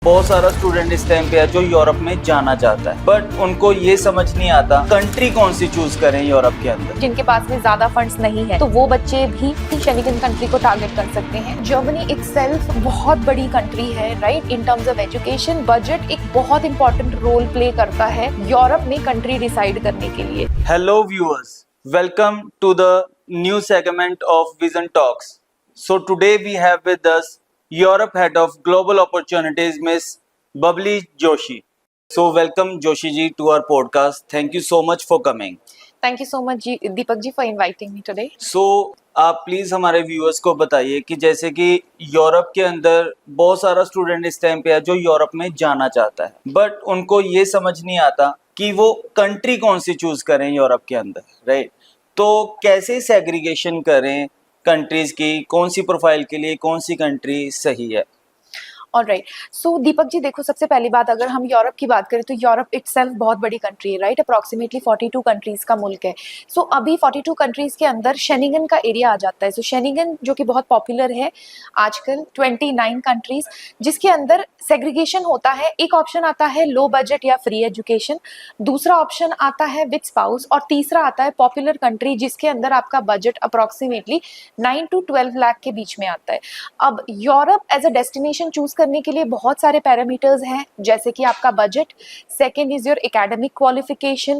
बहुत सारा स्टूडेंट इस टाइम पे है जो यूरोप में जाना चाहता है, बट उनको ये समझ नहीं आता कंट्री कौन सी चूज करें यूरोप के अंदर। जिनके पास में ज्यादा फंड्स नहीं है तो वो बच्चे भी शेंगेन कंट्री को टारगेट कर सकते हैं। जर्मनी इटसेल्फ बहुत बड़ी कंट्री है, right. In terms of education budget एक बहुत इंपॉर्टेंट रोल प्ले करता है यूरोप में कंट्री डिसाइड करने के लिए। Hello viewers, welcome to the new segment of Vision Talks. So today we have with us Europe Head of Global Opportunities, Miss Bubbly Joshi. So welcome Joshi ji to our podcast. Thank you so much for coming. Thank you so much ji Deepak ji for inviting me today. So आप please हमारे viewers को बताइए कि जैसे कि Europe के अंदर बहुत सारा स्टूडेंट इस टाइम पे है जो यूरोप में जाना चाहता है, बट उनको ये समझ नहीं आता कि वो कंट्री कौन सी चूज करें यूरोप के अंदर, राइट। तो कैसे सेग्रीगेशन करें कंट्रीज की, कौन सी प्रोफाइल के लिए कौन सी कंट्री सही है। ऑलराइट, सो दीपक जी देखो, सबसे पहली बात अगर हम यूरोप की बात करें तो यूरोप इटसेल्फ बहुत बड़ी कंट्री है, राइट। अप्रॉक्सीमेटली 42 कंट्रीज का मुल्क है। सो अभी 42 कंट्रीज के अंदर शेंगेन का एरिया आ जाता है। सो शेंगेन जो कि बहुत पॉपुलर है आजकल, 29 कंट्रीज जिसके अंदर सेग्रीगेशन होता है। एक ऑप्शन आता है लो बजट या फ्री एजुकेशन, दूसरा ऑप्शन आता है विद स्पाउस, और तीसरा आता है पॉपुलर कंट्री जिसके अंदर आपका बजट अप्रॉक्सीमेटली 9 to 12 लाख के बीच में आता है। अब Europe as a destination choose करने के लिए बहुत सारे पैरामीटर्स हैं, जैसे कि आपका budget, second is your academic qualification,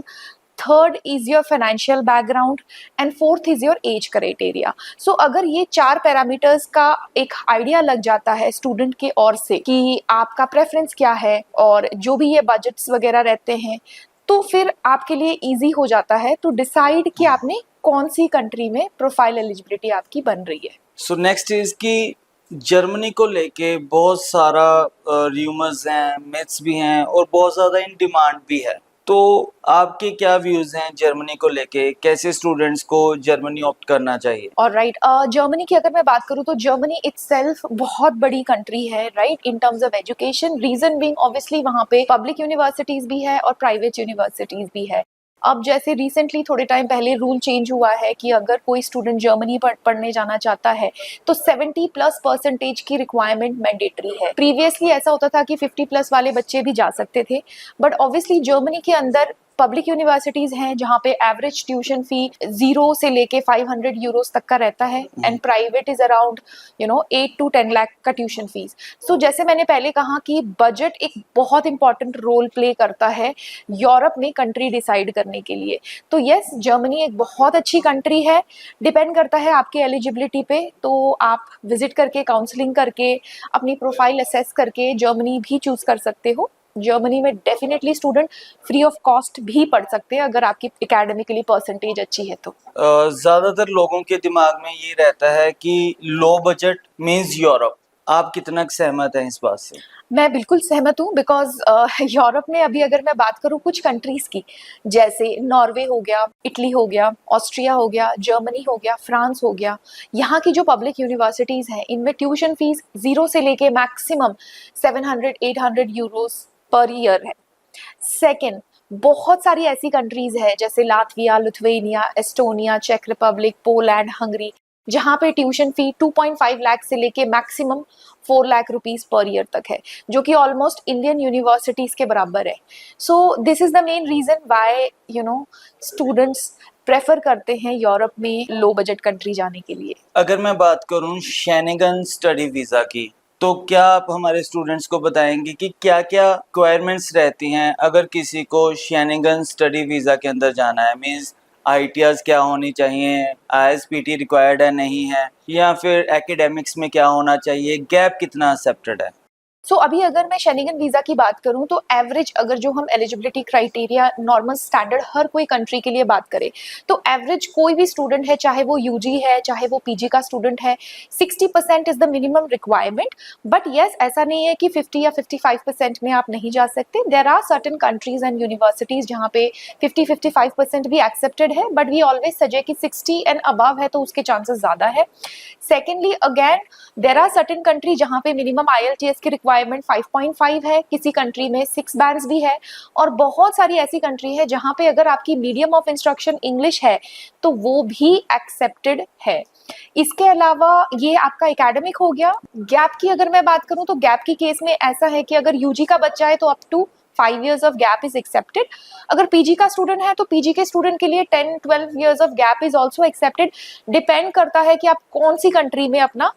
third is your financial background and fourth is your age criteria. So अगर ये चार पैरामीटर्स का एक आइडिया लग जाता है स्टूडेंट के ओर से कि आपका प्रेफरेंस क्या है और जो भी ये बजट्स वगैरह रहते हैं, तो फिर आपके लिए इजी हो जाता है टू डिसाइड कि आपने कौन सी कंट्री में प्रोफाइल एलिजिबिलिटी आपकी बन रही है। सो नेक्स्ट इज कि जर्मनी को लेके बहुत सारा र्यूमर्स हैं, मिथ्स भी हैं और बहुत ज़्यादा इन डिमांड भी है। तो आपके क्या व्यूज़ हैं जर्मनी को लेके, कैसे स्टूडेंट्स को जर्मनी ऑप्ट करना चाहिए। और राइट, जर्मनी की अगर मैं बात करूँ तो जर्मनी इटसेल्फ बहुत बड़ी कंट्री है, right, in terms of education. Reason being obviously वहाँ पे पब्लिक यूनिवर्सिटीज भी है और प्राइवेट यूनिवर्सिटीज भी है। अब जैसे रिसेंटली थोड़े टाइम पहले रूल चेंज हुआ है कि अगर कोई स्टूडेंट जर्मनी पढ़ने जाना चाहता है तो 70+% की रिक्वायरमेंट मैंडेटरी है। प्रीवियसली ऐसा होता था कि 50+ वाले बच्चे भी जा सकते थे, बट ऑब्वियसली जर्मनी के अंदर पब्लिक यूनिवर्सिटीज हैं जहाँ पे एवरेज ट्यूशन फी 0 से लेके 500 यूरोस तक का रहता है, and private is around 8 to 10 lakh का ट्यूशन फीस। सो जैसे मैंने पहले कहा कि बजट एक बहुत इंपॉर्टेंट रोल प्ले करता है यूरोप में कंट्री डिसाइड करने के लिए। तो यस, जर्मनी एक बहुत अच्छी कंट्री है, डिपेंड करता है आपकी एलिजिबिलिटी पे। तो आप विजिट करके, काउंसलिंग करके, अपनी प्रोफाइल असेस करके जर्मनी भी चूज कर सकते हो। जर्मनी में definitely student free of cost भी पढ़ सकते हैं अगर आपकी एकेडमिकली परसेंटेज अच्छी है तो। ज़्यादातर लोगों के दिमाग में ये रहता है कि लो बजट मीन्स यूरोप। आप कितना सहमत हैं इस बात से। मैं बिल्कुल सहमत हूँ, बिकॉज यूरोप में अभी अगर मैं बात करूँ कुछ कंट्रीज की, जैसे नॉर्वे हो गया, इटली हो गया, ऑस्ट्रिया हो गया, जर्मनी हो गया, फ्रांस हो गया, यहाँ की जो पब्लिक यूनिवर्सिटीज हैं इनमें ट्यूशन फीस 0 से लेके मैक्सिमम 700-800 यूरोस पर ईयर है। सेकेंड, बहुत सारी ऐसी कंट्रीज है जैसे लातविया, लिथुआनिया, एस्टोनिया, चेक रिपब्लिक, पोलैंड, हंगरी, जहाँ पे ट्यूशन फी 2.5 लाख से लेके maximum 4 lakh rupees per year तक है, जो कि ऑलमोस्ट इंडियन यूनिवर्सिटीज के बराबर है। So this is the main reason why students prefer करते हैं यूरोप में लो बजट कंट्री जाने के लिए। अगर मैं बात करूं शेंगेन स्टडी वीज़ा की, तो क्या आप हमारे स्टूडेंट्स को बताएंगे कि क्या क्या रिक्वायरमेंट्स रहती हैं अगर किसी को शेंगेन स्टडी वीज़ा के अंदर जाना है। मीन्स IELTS क्या होनी चाहिए, ISPT रिक्वायर्ड है नहीं है, या फिर एकेडमिक्स में क्या होना चाहिए, गैप कितना एक्सेप्टेड है। सो अभी अगर मैं शेंगेन वीजा की बात करूं तो एवरेज, अगर जो हम एलिजिबिलिटी क्राइटेरिया नॉर्मल स्टैंडर्ड हर कोई कंट्री के लिए बात करें तो एवरेज कोई भी स्टूडेंट है, चाहे वो यूजी है चाहे वो पीजी का स्टूडेंट है, 60% is the minimum requirement. But yes, ऐसा नहीं है कि 50 या 55% में आप नहीं जा सकते। There are certain countries and universities जहाँ पे 50-55% भी एक्सेप्टेड है, बट वी ऑलवेज सजेस्ट कि 60 एंड अबव है तो उसके चांसेस ज्यादा है। Secondly, again there are certain country जहाँ पे मिनिमम IELTS की रिक्वायरमेंट 5.5 है, किसी कंट्री में 6 बैंड्स भी है, और बहुत सारी ऐसी कंट्री है जहाँ पे अगर आपकी मीडियम ऑफ इंस्ट्रक्शन इंग्लिश है तो वो भी एक्सेप्टेड है। इसके अलावा ये आपका एकेडमिक हो गया। गैप की अगर मैं बात करूं तो गैप की केस में ऐसा है कि अगर यूजी का बच्चा है तो up to 5 years of gap is accepted। अगर पीजी का स्टूडेंट है तो पीजी के स्टूडेंट के लिए 10-12 years of gap is also accepted। Depend करता है कि आप कौन सी कंट्री में अपना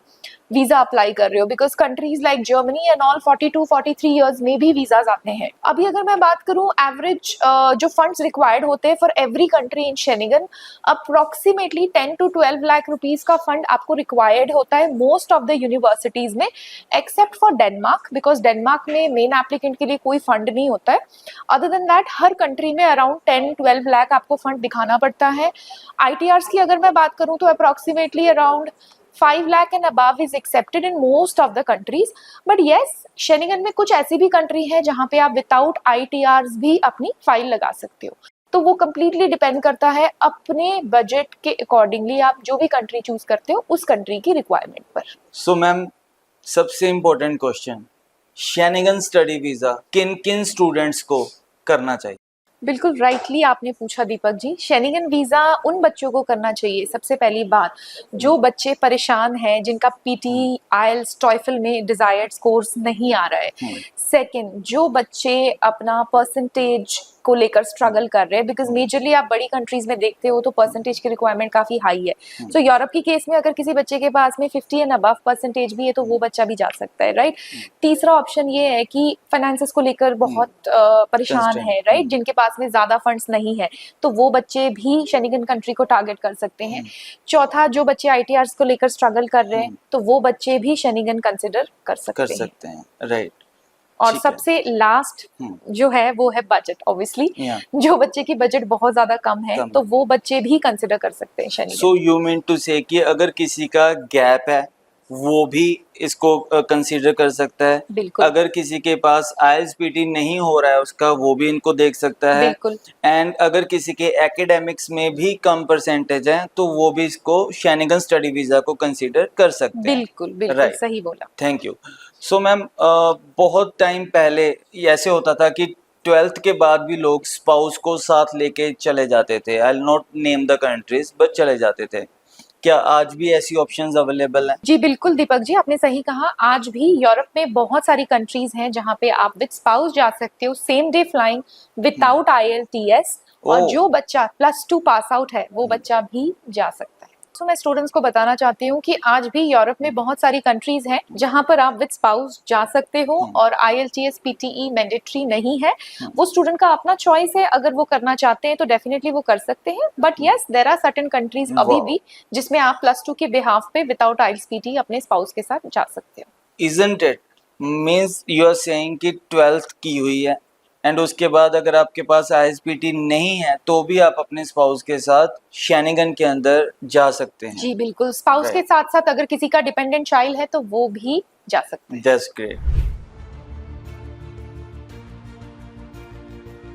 वीजा अप्लाई कर रहे हो, because countries like Germany and all 42-43 years में भी वीजाज आते हैं। अभी अगर मैं बात करूं एवरेज जो फंड्स रिक्वायर्ड होते हैं for every country in Schengen, approximately 10 to 12 lakh rupees का फंड आपको रिक्वायर्ड होता है मोस्ट ऑफ द यूनिवर्सिटीज में, except for Denmark, because Denmark में मेन एप्लीकेंट के लिए कोई फंड नहीं होता है। Other than that her country में अराउंड 10-12 लाख आपको फंड दिखाना पड़ता है। ITRs की अगर मैं बात करूं तो approximately around 5 lakh and above is accepted in most of the countries, but yes, Schengen में कुछ ऐसी भी कंट्री है जहाँ पे आप विदाउट ITRs भी अपनी फाइल लगा सकते हो। तो वो कम्प्लीटली डिपेंड करता है अपने बजट के अकॉर्डिंगली आप जो भी कंट्री चूज करते हो उस कंट्री की रिक्वायरमेंट पर। सो मैम, सबसे important question, Schengen study visa किन किन स्टूडेंट्स को करना चाहिए? बिल्कुल राइटली आपने पूछा दीपक जी। शेनिगन वीजा उन बच्चों को करना चाहिए, सबसे पहली बात, जो बच्चे परेशान हैं, जिनका पीटी, आइल्स, टॉयफल में डिजायर्ड स्कोर्स नहीं आ रहा है। सेकंड, जो बच्चे अपना परसेंटेज को लेकर स्ट्रगल कर रहे हैं, बिकॉज मेजरली आप बड़ी कंट्रीज में देखते हो तो परसेंटेज की रिक्वायरमेंट काफी हाई है। सो यूरोप की केस में अगर किसी बच्चे के पास में 50 एंड अबव परसेंटेज भी है तो वो बच्चा भी जा सकता है, राइट। तीसरा ऑप्शन ये है कि फाइनेंसेस को लेकर बहुत परेशान है, राइट, जिनके पास में ज्यादा फंड्स नहीं है, तो वो बच्चे भी शेनिगन कंट्री को टारगेट कर सकते हैं। चौथा, जो बच्चे ITRs को लेकर स्ट्रगल कर रहे हैं तो वो बच्चे भी शेनिगन कंसिडर कर सकते हैं, राइट। और सबसे लास्ट जो है वो है बजट, ऑब्वियसली जो बच्चे की बजट बहुत ज्यादा कम है तो वो बच्चे भी कंसिडर कर सकते हैं Schengen. So you mean to say कि अगर किसी का गैप है वो भी इसको कंसीडर कर सकता है। बिल्कुल। अगर किसी के पास IELTS-PT नहीं हो रहा है उसका, वो भी इनको देख सकता है। बिल्कुल। एंड अगर किसी के एकेडमिक्स में भी कम परसेंटेज है तो वो भी इसको शेनिगन स्टडी वीजा को कंसीडर कर सकते हैं। बिल्कुल बिल्कुल right. सही बोला। Thank you. सो मैम, बहुत टाइम पहले ऐसे होता था कि 12th के बाद भी लोग स्पाउस को साथ लेके चले जाते थे। I will not name the countries, but चले जाते थे। क्या आज भी ऐसी ऑप्शंस अवेलेबल हैं? जी बिल्कुल दीपक जी, आपने सही कहा। आज भी यूरोप में बहुत सारी कंट्रीज हैं जहाँ पे आप विद स्पाउस जा सकते हो, same day flying without IELTS, और जो बच्चा +2 पास आउट है वो बच्चा भी जा सकता है। तो मैं स्टूडेंट्स को बताना चाहती हूँ कि आज भी यूरोप में बहुत सारी कंट्रीज हैं जहाँ पर आप विद स्पाउस जा सकते हो और IELTS PTE मैंडेटरी नहीं है। वो स्टूडेंट का अपना चॉइस है, अगर वो करना चाहते हैं तो डेफिनेटली वो कर सकते हैं। But yes, there are certain countries अभी भी जिसमें आप +2 के बिहाफ पे विदाउट IELTS PTE अपने स्पाउस के साथ जा सकते हो। Isn't it? Means you are saying कि 12th की हुई है एंड उसके बाद अगर आपके पास IELTS-PT नहीं है तो भी आप अपने स्पाउस के साथ शेनिगन के अंदर जा सकते हैं। जी बिल्कुल, स्पाउस के साथ साथ अगर किसी का डिपेंडेंट चाइल्ड है तो वो भी जा सकते हैं। That's great.